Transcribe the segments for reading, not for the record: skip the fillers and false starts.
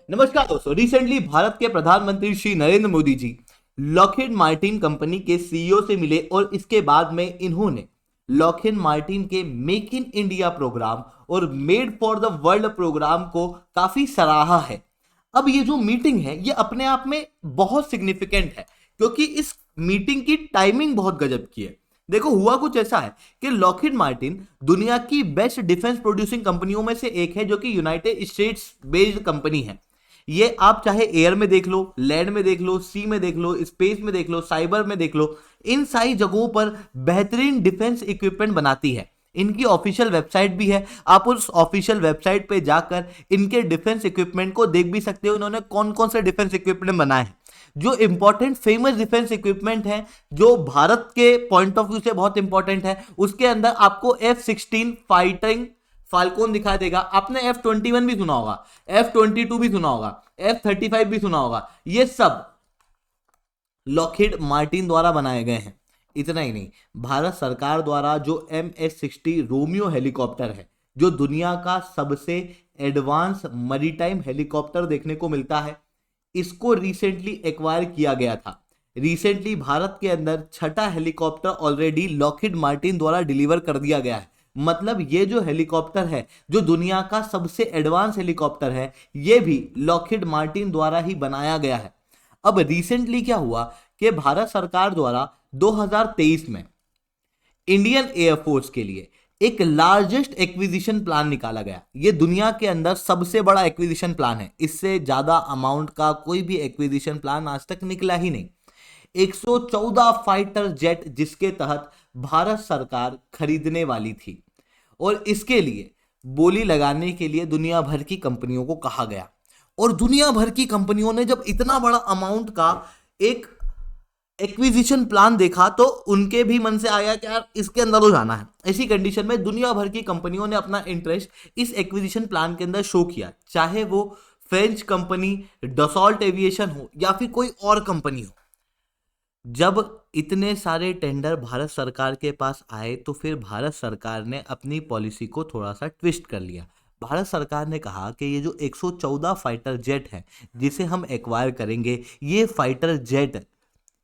नमस्कार दोस्तों। रिसेंटली भारत के प्रधानमंत्री Shri Narendra Modi ji Lockheed Martin company के सीईओ से मिले और इसके बाद में इन्होंने लॉकहीड मार्टिन के मेक इन इंडिया प्रोग्राम और made for the world program को काफी सराहा है। अब ये जो मीटिंग है ये अपने आप में बहुत सिग्निफिकेंट है क्योंकि इस मीटिंग की टाइमिंग बहुत गजब की है। देखो, हुआ कुछ ऐसा है कि लॉकहीड मार्टिन दुनिया की बेस्ट डिफेंस प्रोड्यूसिंग कंपनियों में से एक है, जो कि यूनाइटेड स्टेट्स बेस्ड कंपनी है। ये आप चाहे एयर में देख लो, लैंड में देख लो, सी में देख लो, स्पेस में देख लो, साइबर में देख लो, इन सारी जगहों पर बेहतरीन डिफेंस इक्विपमेंट बनाती है। इनकी ऑफिशियल वेबसाइट भी है, आप उस ऑफिशियल वेबसाइट पे जाकर इनके डिफेंस इक्विपमेंट को देख भी सकते हो। इन्होंने कौन कौन से डिफेंस इक्विपमेंट बनाए हैं, जो इंपॉर्टेंट फेमस डिफेंस इक्विपमेंट है, जो भारत के पॉइंट ऑफ व्यू से बहुत इंपॉर्टेंट है। उसके अंदर आपको F-16 फाइटिंग फाल्कोन दिखा देगा। आपने F-21 भी सुना होगा, F-22 भी सुना होगा, F-35 भी सुना होगा। ये सब लॉकहीड मार्टिन द्वारा बनाए गए हैं। इतना ही नहीं, भारत सरकार द्वारा जो MS-60 रोमियो हेलीकॉप्टर है, जो दुनिया का सबसे एडवांस मरीटाइम हेलीकॉप्टर देखने को मिलता है, इसको रिसेंटली एक्वायर किया गया था। रिसेंटली भारत के अंदर छठा हेलीकॉप्टर ऑलरेडी लॉकहीड मार्टिन द्वारा डिलीवर कर दिया गया है। मतलब ये जो हेलीकॉप्टर है, जो दुनिया का सबसे एडवांस हेलीकॉप्टर है, ये भी लॉकहीड मार्टिन द्वारा ही बनाया गया है। अब रिसेंटली क्या हुआ कि भारत सरकार द्वारा 2023 में इंडियन एयरफोर्स के लिए एक लार्जेस्ट एक्विजिशन प्लान निकाला गया। ये दुनिया के अंदर सबसे बड़ा एक्विजिशन प्लान है। इससे ज्यादा अमाउंट का कोई भी एक्विजिशन प्लान आज तक निकला ही नहीं। 114 फाइटर जेट जिसके तहत भारत सरकार खरीदने वाली थी, और इसके लिए बोली लगाने के लिए दुनिया भर की कंपनियों को कहा गया। और दुनिया भर की कंपनियों ने जब इतना बड़ा अमाउंट का एक एक्विजिशन प्लान देखा तो उनके भी मन से आया कि यार इसके अंदर तो जाना है। ऐसी कंडीशन में दुनिया भर की कंपनियों ने अपना इंटरेस्ट इस एक्विजिशन प्लान के अंदर शो किया, चाहे वो फ्रेंच कंपनी डसॉल्ट एविएशन हो या फिर कोई और कंपनी हो। जब इतने सारे टेंडर भारत सरकार के पास आए तो फिर भारत सरकार ने अपनी पॉलिसी को थोड़ा सा ट्विस्ट कर लिया। भारत सरकार ने कहा कि ये जो 114 फाइटर जेट है जिसे हम एक्वायर करेंगे, ये fighter jet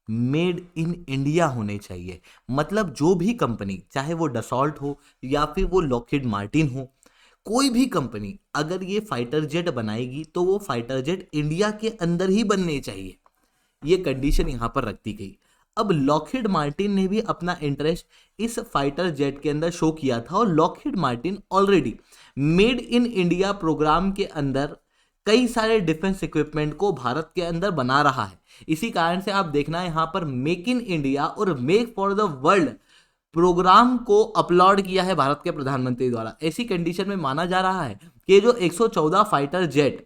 made in India होने चाहिए। मतलब जो भी कंपनी, चाहे वो डसॉल्ट हो या फिर वो लॉकहीड मार्टिन हो, कोई भी कंपनी अगर ये फाइटर जेट बनाएगी तो वो फाइटर जेट इंडिया के अंदर ही बनने चाहिए। ये कंडीशन यहां पर रख दी गई। अब लॉकहीड मार्टिन ने भी अपना इंटरेस्ट इस फाइटर जेट के अंदर शो किया था, और Lockheed Martin already made in India program के अंदर कई सारे डिफेंस इक्विपमेंट को भारत के अंदर बना रहा है। इसी कारण से आप देखना यहां पर मेक इन इंडिया और make for the world program को अपलोड किया है भारत के प्रधानमंत्री द्वारा। ऐसी कंडीशन में माना जा रहा है कि जो 114 फाइटर जेट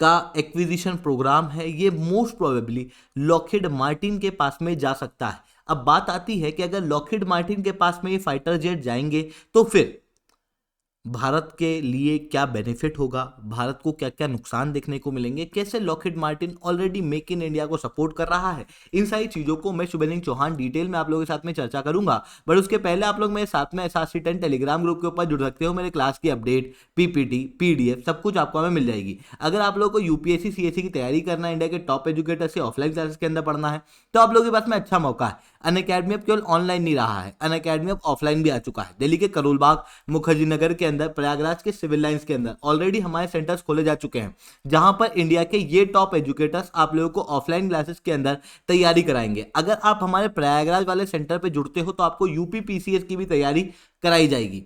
का एक्विजिशन प्रोग्राम है, ये मोस्ट प्रोबेबली लॉकहीड मार्टिन के पास में जा सकता है। अब बात आती है कि अगर लॉकहीड मार्टिन के पास में ये फाइटर जेट जाएंगे तो फिर भारत के लिए क्या बेनिफिट होगा, भारत को क्या क्या नुकसान देखने को मिलेंगे, कैसे Lockheed Martin already make in India को सपोर्ट कर रहा है, इन सारी चीज़ों को मैं शुभेंदु चौहान डिटेल में आप लोगों के साथ में चर्चा करूंगा। बट उसके पहले आप लोग मेरे साथ में SRC10 टेलीग्राम ग्रुप के ऊपर जुड़ सकते हो। मेरे क्लास की अपडेट, PPT, PDF सब कुछ आपको हमें मिल जाएगी। अगर आप लोगों को UPSC CSE की तैयारी करना है, इंडिया के टॉप एजुकेटर से ऑफलाइन क्लासेस के अंदर पढ़ना है, तो आप लोगों के पास में अच्छा मौका है। अनअकैडमी अब केवल ऑनलाइन नहीं रहा है, अनअकैडमी अब ऑफलाइन भी आ चुका है। दिल्ली के करोलबाग, मुखर्जी नगर के अंदर, प्रयागराज के सिविल लाइंस के अंदर ऑलरेडी हमारे सेंटर्स खोले जा चुके हैं, जहां पर इंडिया के ये टॉप एजुकेटर्स आप लोगों को ऑफलाइन क्लासेस के अंदर तैयारी कराएंगे। अगर आप हमारे प्रयागराज वाले सेंटर पे जुड़ते हो तो आपको यूपी PCS की भी तैयारी कराई जाएगी।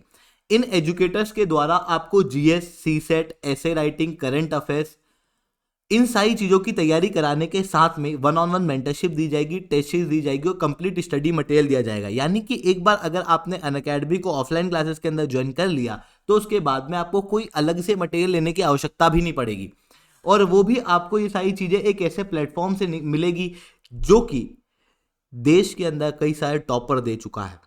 इन एजुकेटर्स के द्वारा आपको GS, CSET, ऐसे राइटिंग, करंट अफेयर्स, इन सारी चीज़ों की तैयारी कराने के साथ में 1-on-1 मेंटरशिप दी जाएगी, टेस्ट सीरीज दी जाएगी और कंप्लीट स्टडी मटेरियल दिया जाएगा। यानी कि एक बार अगर आपने अनअकैडमी को ऑफलाइन क्लासेस के अंदर ज्वाइन कर लिया तो उसके बाद में आपको कोई अलग से मटेरियल लेने की आवश्यकता भी नहीं पड़ेगी, और वो भी आपको ये सारी चीज़ें एक ऐसे प्लेटफॉर्म से मिलेगी जो कि देश के अंदर कई सारे टॉपर दे चुका है।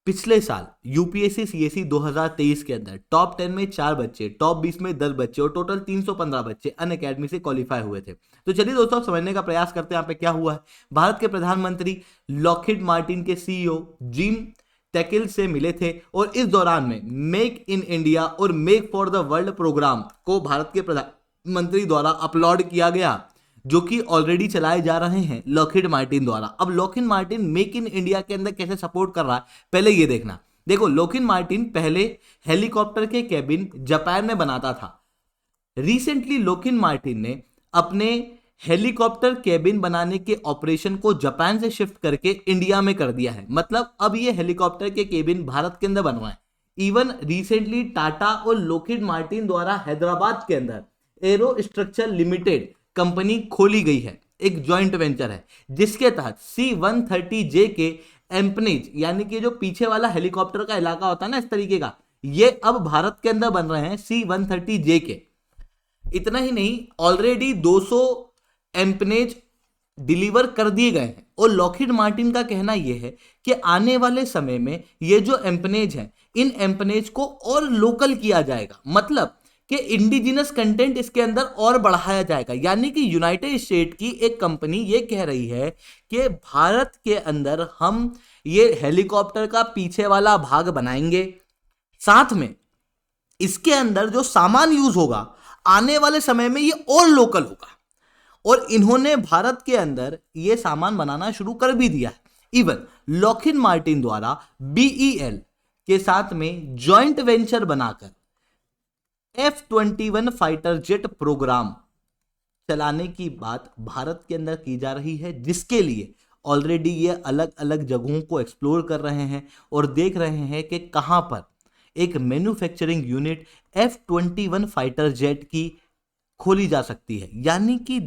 पिछले साल UPSC CSE 2023 के अंदर टॉप 10 में 4 बच्चे, टॉप 20 में 10 बच्चे और टोटल 315 बच्चे अनअकैडमी से क्वालिफाई हुए थे। तो चलिए दोस्तों, आप समझने का प्रयास करते हैं यहाँ पे क्या हुआ है। भारत के प्रधानमंत्री लॉकहीड मार्टिन के CEO जिम टेकिल से मिले थे, और इस दौरान में मेक इन इंडिया और make for the world program को भारत के मंत्री द्वारा अपलोड किया गया, जो कि ऑलरेडी चलाए जा रहे हैं लॉकहीड मार्टिन द्वारा। अब Lockheed Martin make in India के अंदर कैसे सपोर्ट कर रहा है, पहले ये देखना। देखो, लॉकहीड मार्टिन पहले हेलीकॉप्टर के केबिन जापान में बनाता था। रिसेंटली लॉकहीड मार्टिन ने अपने हेलीकॉप्टर केबिन बनाने के ऑपरेशन को जापान से शिफ्ट करके इंडिया में कर दिया है। मतलब अब ये हेलीकॉप्टर के केबिन भारत के अंदर बन रहे हैं। इवन रिसेंटली टाटा और लॉकहीड मार्टिन द्वारा हैदराबाद के अंदर एरो स्ट्रक्चर लिमिटेड कंपनी खोली गई है, एक जॉइंट वेंचर है, जिसके तहत C-130J के एम्पनेज, यानी कि जो पीछे वाला हेलीकॉप्टर का इलाका होता है ना इस तरीके का, ये अब भारत के अंदर बन रहे हैं C-130J के। इतना ही नहीं, ऑलरेडी 200 एम्पनेज डिलीवर कर दिए गए हैं। और लॉकहीड मार्टिन का कहना यह है कि आने वाले समय में ये जो एम्पनेज हैं, इन एम्पनेज को और लोकल किया जाएगा। मतलब कि इंडिजिनस कंटेंट इसके अंदर और बढ़ाया जाएगा। यानी कि यूनाइटेड स्टेट की एक कंपनी ये कह रही है कि भारत के अंदर हम ये हेलीकॉप्टर का पीछे वाला भाग बनाएंगे, साथ में इसके अंदर जो सामान यूज होगा आने वाले समय में ये और लोकल होगा। और इन्होंने भारत के अंदर ये सामान बनाना शुरू कर भी दिया है। इवन लॉकहीड मार्टिन द्वारा BEL के साथ में जॉइंट वेंचर बनाकर F-21 फाइटर जेट प्रोग्राम चलाने की बात भारत के अंदर की जा रही है, जिसके लिए ऑलरेडी ये अलग अलग जगहों को एक्सप्लोर कर रहे हैं और देख रहे हैं कि कहां पर एक manufacturing unit F-21 fighter jet की खोली जा सकती है। यानी कि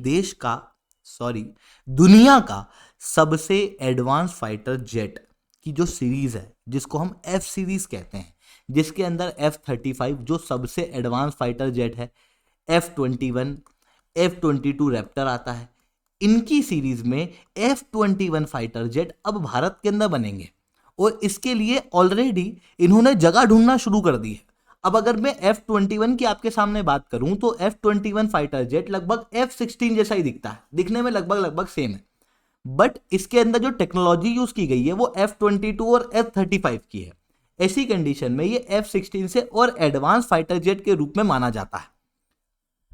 दुनिया का सबसे एडवांस फाइटर जेट की जो सीरीज है, जिसको हम F सीरीज कहते हैं, जिसके अंदर F-35 जो सबसे एडवांस फाइटर जेट है, F-21, F-22 रैप्टर आता है, इनकी सीरीज में F-21 फाइटर जेट अब भारत के अंदर बनेंगे। और इसके लिए ऑलरेडी इन्होंने जगह ढूंढना शुरू कर दी है। अब अगर मैं F-21 की आपके सामने बात करूं तो F-21 फाइटर जेट लगभग F-16 जैसा ही दिखता है, दिखने में लगभग सेम है। बट इसके अंदर जो टेक्नोलॉजी यूज की गई है वो F-22 और F-35 की है। ऐसी कंडीशन में ये F-16 से और एडवांस फाइटर जेट के रूप में माना जाता है।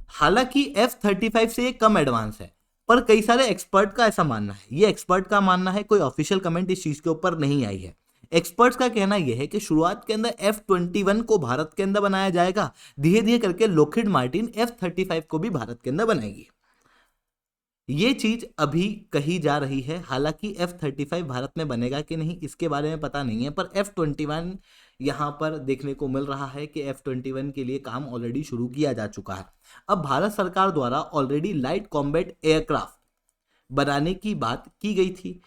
हालांकि F-35 से ये कम एडवांस है, पर कई सारे एक्सपर्ट का ऐसा मानना है। ये एक्सपर्ट का मानना है, कोई ऑफिशियल कमेंट इस चीज के ऊपर नहीं आई है। एक्सपर्ट्स का कहना यह है कि शुरुआत के अंदर F-21 को भारत के अंदर बनाया जाएगा, धीरे धीरे करके लॉकहीड मार्टिन F-35 को भी भारत के अंदर बनाएगी। ये चीज अभी कही जा रही है। हालांकि F-35 भारत में बनेगा कि नहीं इसके बारे में पता नहीं है, पर F-21 यहां पर देखने को मिल रहा है कि F-21 के लिए काम ऑलरेडी शुरू किया जा चुका है। अब भारत सरकार द्वारा ऑलरेडी लाइट कॉम्बैट एयरक्राफ्ट बनाने की बात की गई थी।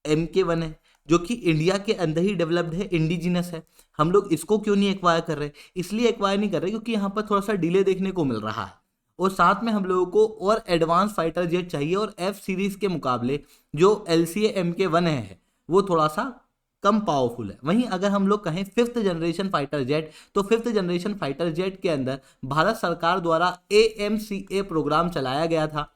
MK-1 है, जो कि इंडिया के अंदर ही डेवलप्ड है, इंडिजिनस है। हम लोग इसको क्यों नहीं एक्वायर कर रहे? इसलिए एक्वायर नहीं कर रहे क्योंकि यहाँ पर थोड़ा सा डिले देखने को मिल रहा है, और साथ में हम लोगों को और एडवांस फाइटर जेट चाहिए। और F सीरीज के मुकाबले जो LCA MK-1 है वो थोड़ा सा कम पावरफुल है। वहीं अगर हम लोग कहें 5th जनरेशन फाइटर जेट, तो 5th जनरेशन फाइटर जेट के अंदर भारत सरकार द्वारा AMCA प्रोग्राम चलाया गया था।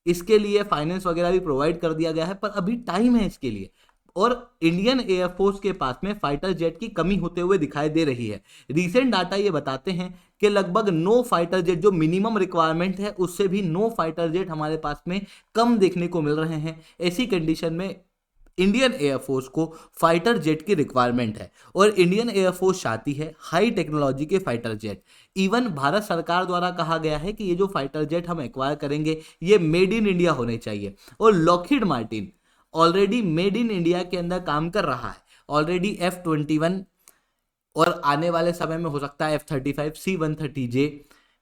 इसके लिए फाइनेंस वगैरह भी प्रोवाइड कर दिया गया है, पर अभी टाइम है इसके लिए। और इंडियन एयरफोर्स के पास में फाइटर जेट की कमी होते हुए दिखाई दे रही है। रीसेंट डाटा ये बताते हैं कि लगभग 9 फाइटर जेट, जो मिनिमम रिक्वायरमेंट है उससे भी 9 फाइटर जेट हमारे पास में कम देखने को मिल रहे हैं। ऐसी कंडीशन में इंडियन एयरफोर्स को फाइटर जेट की रिक्वायरमेंट है, और इंडियन एयरफोर्स चाहती है हाई टेक्नोलॉजी के फाइटर जेट। इवन भारत सरकार द्वारा कहा गया है कि ये जो फाइटर जेट हम एक्वायर करेंगे ये मेड इन इंडिया होने चाहिए। और Lockheed Martin already made in India के अंदर काम कर रहा है। ऑलरेडी F-21 और आने वाले समय में हो सकता है F-35, C-130J,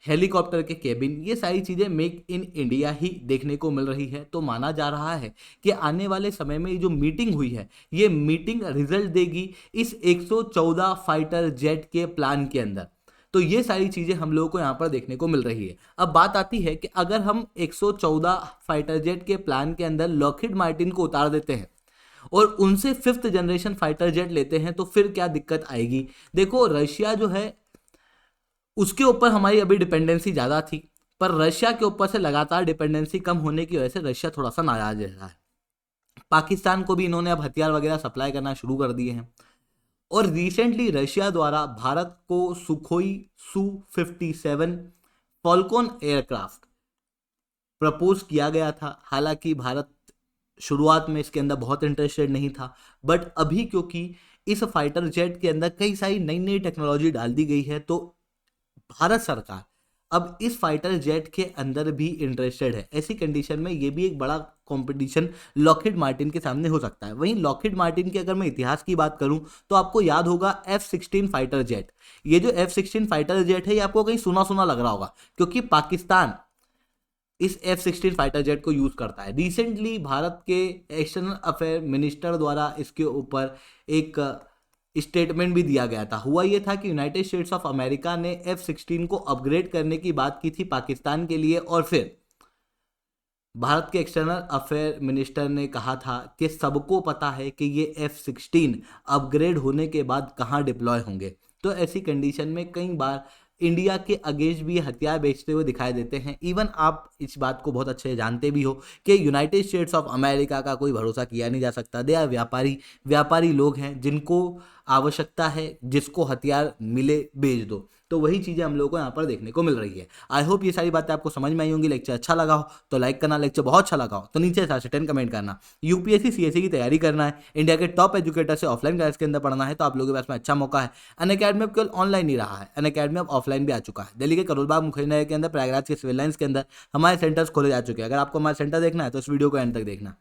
हेलीकॉप्टर के केबिन, ये सारी चीजें मेक इन इंडिया ही देखने को मिल रही है। तो माना जा रहा है कि आने वाले समय में ये जो मीटिंग हुई है, ये मीटिंग रिजल्ट देगी इस 114 फाइटर जेट के प्लान के अंदर। तो ये सारी चीजें हम लोगों को यहाँ पर देखने को मिल रही है। अब बात आती है कि अगर हम 114 फाइटर जेट के प्लान के अंदर लॉकहीड मार्टिन को उतार देते हैं और उनसे 5th जनरेशन फाइटर जेट लेते हैं, तो फिर क्या दिक्कत आएगी? देखो, रशिया जो है उसके ऊपर हमारी अभी डिपेंडेंसी ज़्यादा थी, पर रशिया के ऊपर से लगातार डिपेंडेंसी कम होने की वजह से रशिया थोड़ा सा नाराज रहा है। पाकिस्तान को भी इन्होंने अब हथियार वगैरह सप्लाई करना शुरू कर दिए हैं। और रिसेंटली रशिया द्वारा भारत को Sukhoi Su-57 Falcon aircraft propose किया गया था। हालांकि भारत शुरुआत में इसके अंदर बहुत इंटरेस्टेड नहीं था, बट अभी क्योंकि इस फाइटर जेट के अंदर कई सारी नई नई टेक्नोलॉजी डाल दी गई है, तो भारत सरकार अब इस फाइटर जेट के अंदर भी इंटरेस्टेड है। ऐसी कंडीशन में ये भी एक बड़ा कंपटीशन लॉकहीड मार्टिन के सामने हो सकता है। वहीं लॉकहीड मार्टिन के अगर मैं इतिहास की बात करूं तो आपको याद होगा F-16 फाइटर जेट। ये जो F-16 फाइटर जेट है ये आपको कहीं सुना सुना लग रहा होगा, क्योंकि पाकिस्तान इस F-16 फाइटर जेट को यूज करता है। रिसेंटली भारत के एक्सटर्नल अफेयर मिनिस्टर द्वारा इसके ऊपर एक स्टेटमेंट भी दिया गया था। हुआ ये था कि यूनाइटेड स्टेट्स ऑफ अमेरिका ने F-16 को अपग्रेड करने की बात की थी पाकिस्तान के लिए, और फिर भारत के एक्सटर्नल अफेयर मिनिस्टर ने कहा था कि सबको पता है कि ये F-16 अपग्रेड होने के बाद कहाँ डिप्लॉय होंगे। तो ऐसी कंडीशन में कई बार इंडिया के अगेंस्ट भी हथियार बेचते हुए दिखाई देते हैं। इवन आप इस बात को बहुत अच्छे से जानते भी हो कि यूनाइटेड स्टेट्स ऑफ अमेरिका का कोई भरोसा किया नहीं जा सकता। दे आर व्यापारी लोग हैं जिनको आवश्यकता है, जिसको हथियार मिले बेच दो। तो वही चीज़ें हम लोगों को यहाँ पर देखने को मिल रही है। आई होप ये सारी बातें आपको समझ में आई होंगी। लेक्चर अच्छा लगा हो तो लाइक करना, लेक्चर बहुत अच्छा लगा हो तो नीचे 7 से 10 कमेंट करना। यूपीएससी सीएससी की तैयारी करना है, इंडिया के टॉप एजुकेटर से ऑफलाइन क्लास के अंदर पढ़ना है, तो आप लोगों के पास में अच्छा मौका है। अनअकैडमी अब केवल ऑनलाइन ही रहा है, अनअकैडमी अब ऑफलाइन भी आ चुका है। दिल्ली के करोलबाग मुखर्जी नगर के अंदर, प्रयागराज के सिविल लाइन्स के अंदर हमारे सेंटर्स खोले जा चुके हैं। अगर आपको हमारा सेंटर देखना है तो इस वीडियो को एंड तक देखना।